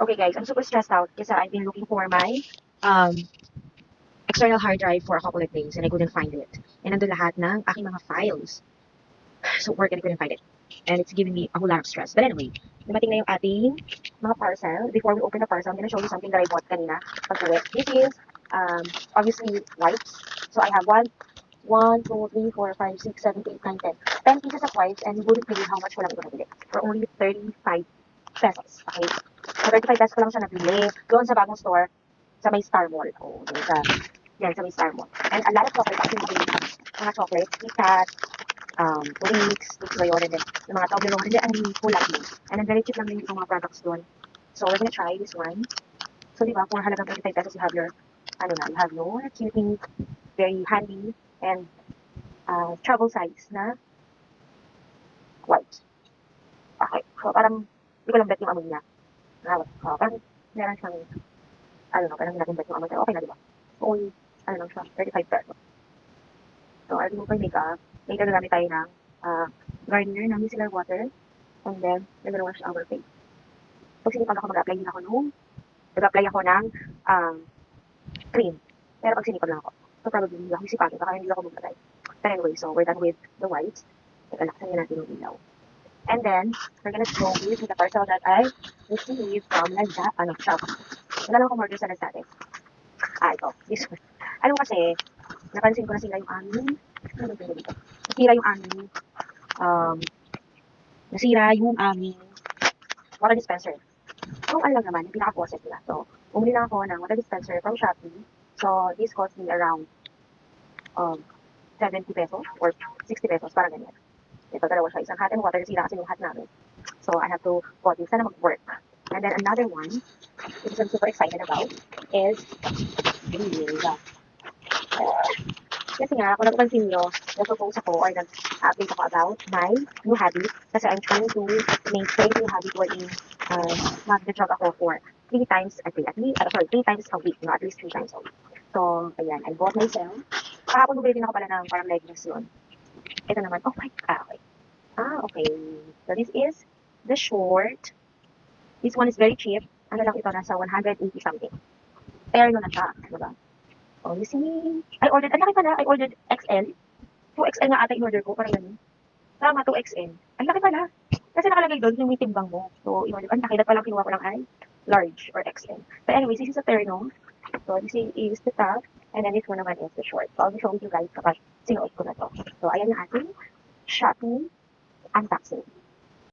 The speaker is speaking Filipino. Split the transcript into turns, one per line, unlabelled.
Okay guys, I'm super stressed out kasi I've been looking for my um, external hard drive for a couple of days and I couldn't find it. And nandun lahat ng aking mga files. So work and I couldn't find it. And it's giving me a whole lot of stress. But anyway, dumating na yung ating mga parcel. Before we open the parcel, I'm gonna show you something that I bought kanina pag-uwi. This is obviously wipes. So I have 10 pieces of wipes and you wouldn't believe how much ko lang ito nabili. For only 35 pesos. Okay? So 35 pesos ko lang siya nabili doon sa bagong store sa may Star Mall. Oh, doon sa, yan, sa may Star Mall. And a lot of chocolate actually. Mga chocolates, KitKat, Twix ba yun, and then yung mga Toblerone, and then ang kulay yun. And then very cheap lang din yung mga products doon. So we're gonna try this one. So di ba, for halagang 35 pesos, you have your, you have your cutie, very handy, and travel size na white. Okay. So parang, hindi ko lang bet yung amoy niya. Parang meron siyang, parang natin bet yung amoy niya. Okay na, di ba? So only, lang siya, 35 pesos. So I'll remove my makeup. Later, gagamit tayo ng Garnier na micellar water. And then, we're gonna wash our face. Pag sinipag ako, mag-apply ako ng cream. Pero pag sinipag lang ako, so probably hindi ako sipagin, baka hindi ako maglagay. But anyway, so we're done with the whites. Teka, laksan natin yung ilaw. And then, we're gonna go with the parcel that I received from Shopee. Nagalaw ko order sa Lazada. Ito, this one. Kasi, napansin ko na sila yung aming, um, nasira yung aming water dispenser. Kung lang naman, yung pinaka-faucet nila. So, bumili lang ako ng water dispenser from Shopee. So, this cost me around 70 pesos or 60 pesos, parang ganyan. Ito, dalawa siya. Isang hot and water, nasira kasi yung hot namin. So, I have to bought it. Sana mag-work. And then, another one, which I'm super excited about, is this. Kasi nga, kung napansin nyo, nag-post ako or nag-update ako about my new habit. Kasi I'm trying to make a new habit wherein mag-jog ako for 3 times a day. 3 times a week. No, at least 3 times a week. So, ayan, I bought myself. Kahapon bumili din ako pala ng parang leggings yun. Ito naman, oh my, okay. Okay. So, this is the short. This one is very cheap. Ano lang ito, nasa 180 something. Pair nyo na siya, diba? Oh, you see? I ordered XL. 2XL nga ata in-order ko, parang ganun. Tama, 2XL. Ang laki pala. Kasi nakalagay doon yung may timbang mo. So, in-order ko. Ang laki. Dapat lang kinuha ko lang ay large or XL. But anyways, this is a terno. So, this is the top. And then this one naman is the short. So, I'll be showing you guys kapag sinuot ko na to. So, ayan yung ating Shopee unboxing.